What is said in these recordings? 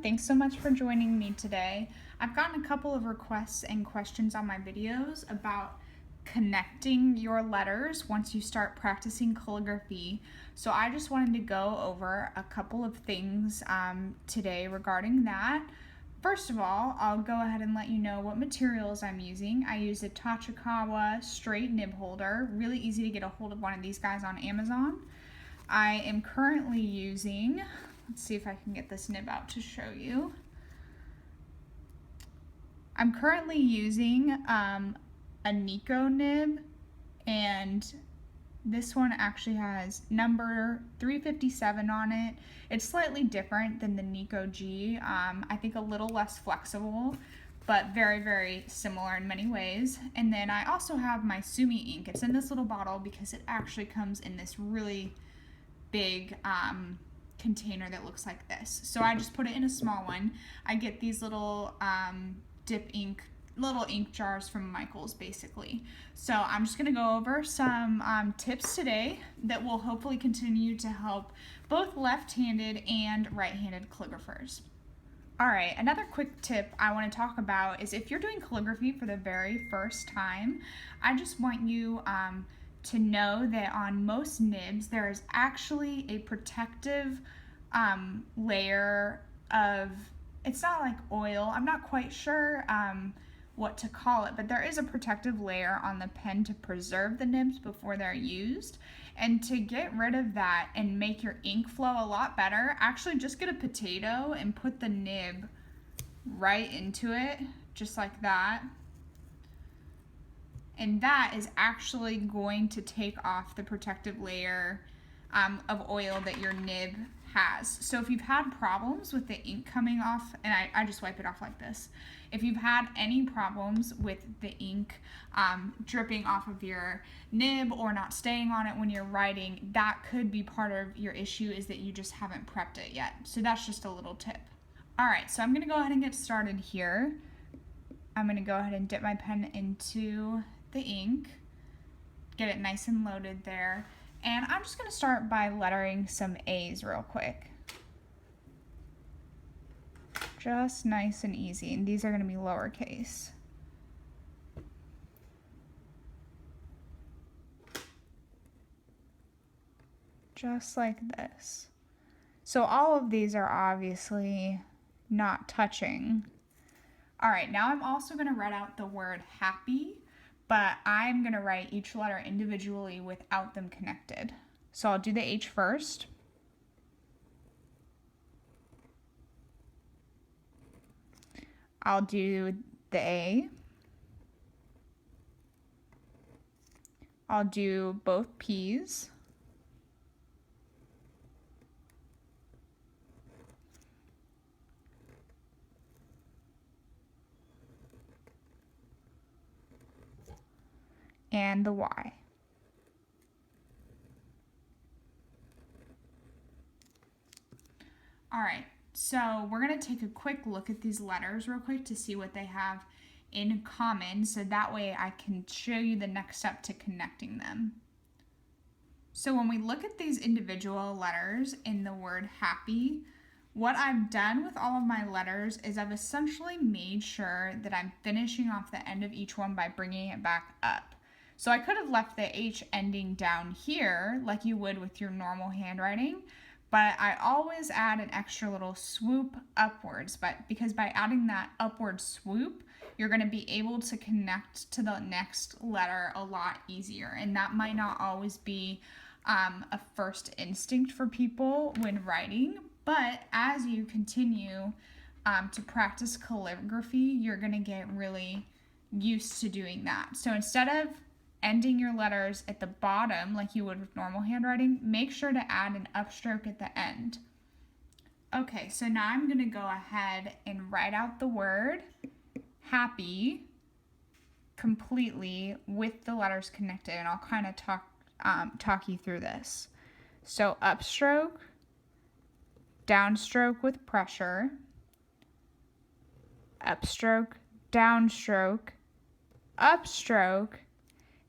everyone, thanks so much for joining me today. I've gotten a couple of requests and questions on my videos about connecting your letters once you start practicing calligraphy. So I just wanted to go over a couple of things today regarding that. First of all, I'll go ahead and let you know what materials I'm using. I use a Tachikawa straight nib holder. Really easy to get a hold of one of these guys on Amazon. I am currently using, let's see if I can get this nib out to show you. I'm currently using a Nico nib, and this one actually has number 357 on it. It's slightly different than the Nico G. I think a little less flexible, but very, very similar in many ways. And then I also have my Sumi ink. It's in this little bottle because it actually comes in this really big container that looks like this. So I just put it in a small one. I get these little dip ink, little ink jars from Michael's basically. So I'm just gonna go over some tips today that will hopefully continue to help both left-handed and right-handed calligraphers. All right, another quick tip I want to talk about is if you're doing calligraphy for the very first time, I just want you to know that on most nibs there is actually a protective layer of, it's not like oil, I'm not quite sure what to call it, but there is a protective layer on the pen to preserve the nibs before they're used. And to get rid of that and make your ink flow a lot better, actually just get a potato and put the nib right into it, just like that. And that is actually going to take off the protective layer of oil that your nib has. So if you've had problems with the ink coming off, and I just wipe it off like this. If you've had any problems with the ink dripping off of your nib or not staying on it when you're writing, that could be part of your issue, is that you just haven't prepped it yet. So that's just a little tip. All right, so I'm gonna go ahead and get started here. I'm gonna go ahead and dip my pen into the ink, get it nice and loaded there. And I'm just gonna start by lettering some A's real quick. Just nice and easy, and these are gonna be lowercase. Just like this. So all of these are obviously not touching. All right, now I'm also gonna write out the word happy, but I'm gonna write each letter individually without them connected. So I'll do the H first. I'll do the A. I'll do both P's. And the Y. All right, so we're gonna take a quick look at these letters real quick to see what they have in common, so that way I can show you the next step to connecting them. So when we look at these individual letters in the word happy, what I've done with all of my letters is I've essentially made sure that I'm finishing off the end of each one by bringing it back up. So I could have left the H ending down here like you would with your normal handwriting, but I always add an extra little swoop upwards, because by adding that upward swoop, you're going to be able to connect to the next letter a lot easier, and that might not always be a first instinct for people when writing, but as you continue to practice calligraphy, you're going to get really used to doing that. So instead of ending your letters at the bottom like you would with normal handwriting, make sure to add an upstroke at the end. Okay, so now I'm going to go ahead and write out the word happy completely with the letters connected, and I'll kind of talk you through this. So upstroke, downstroke with pressure, upstroke, downstroke, upstroke,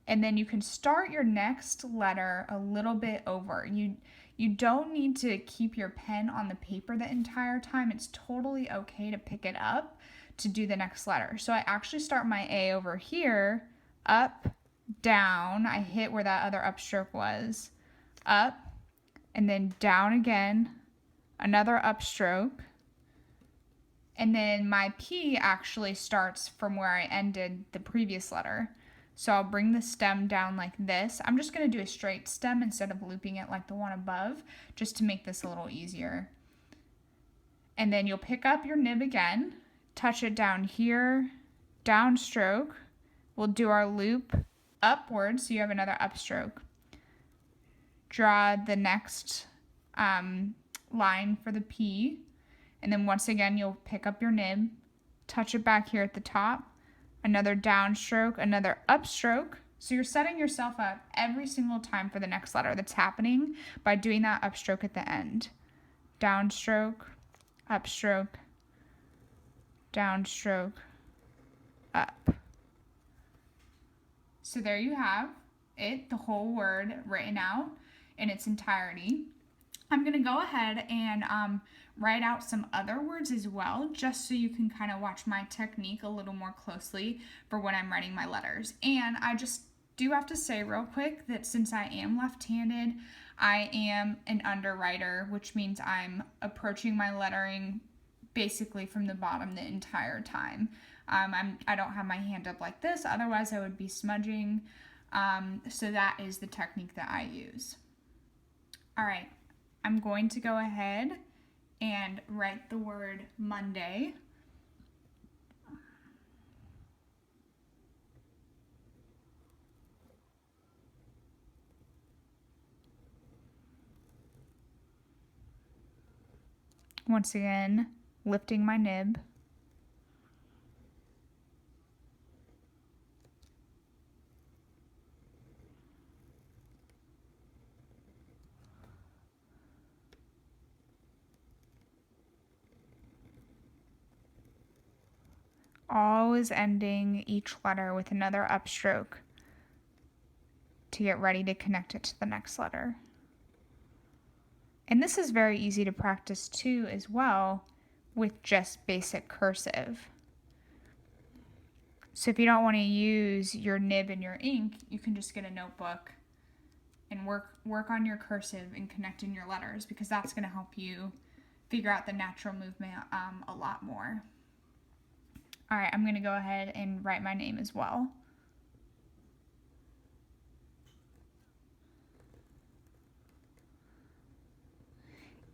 And then you can start your next letter a little bit over. You don't need to keep your pen on the paper the entire time. It's totally okay to pick it up to do the next letter. So I actually start my A over here, up, down. I hit where that other upstroke was, up, and then down again, another upstroke. And then my P actually starts from where I ended the previous letter. So I'll bring the stem down like this. I'm just going to do a straight stem instead of looping it like the one above, just to make this a little easier. And then you'll pick up your nib again, touch it down here, downstroke. We'll do our loop upwards, so you have another upstroke. Draw the next line for the P. And then once again, you'll pick up your nib, touch it back here at the top, another downstroke, another upstroke. So you're setting yourself up every single time for the next letter that's happening by doing that upstroke at the end. Downstroke, upstroke, downstroke, up. So there you have it, the whole word written out in its entirety. I'm going to go ahead and write out some other words as well, just so you can kind of watch my technique a little more closely for when I'm writing my letters. And I just do have to say real quick that since I am left-handed, I am an underwriter, which means I'm approaching my lettering basically from the bottom the entire time. I don't have my hand up like this, otherwise I would be smudging. So that is the technique that I use. All right. I'm going to go ahead and write the word Monday. Once again, lifting my nib. Always ending each letter with another upstroke to get ready to connect it to the next letter. And this is very easy to practice too as well with just basic cursive. So if you don't want to use your nib and your ink, you can just get a notebook and work on your cursive and connecting your letters, because that's going to help you figure out the natural movement a lot more. All right, I'm going to go ahead and write my name as well.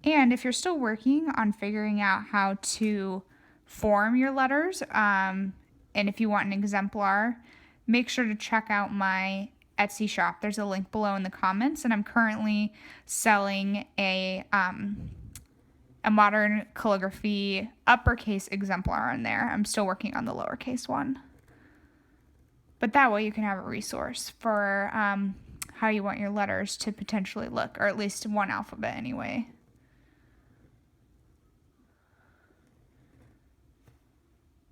And if you're still working on figuring out how to form your letters, and if you want an exemplar, make sure to check out my Etsy shop. There's a link below in the comments, and I'm currently selling a modern calligraphy uppercase exemplar on there. I'm still working on the lowercase one. But that way you can have a resource for how you want your letters to potentially look, or at least one alphabet anyway.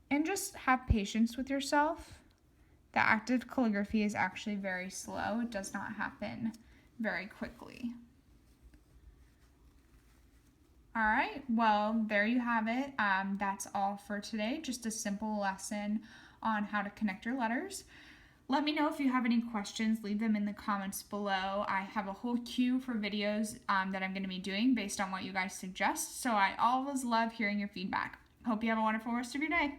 And just have patience with yourself. The act of calligraphy is actually very slow. It does not happen very quickly. All right, well, there you have it. That's all for today. Just a simple lesson on how to connect your letters. Let me know if you have any questions. Leave them in the comments below. I have a whole queue for videos that I'm going to be doing based on what you guys suggest. So I always love hearing your feedback. Hope you have a wonderful rest of your day.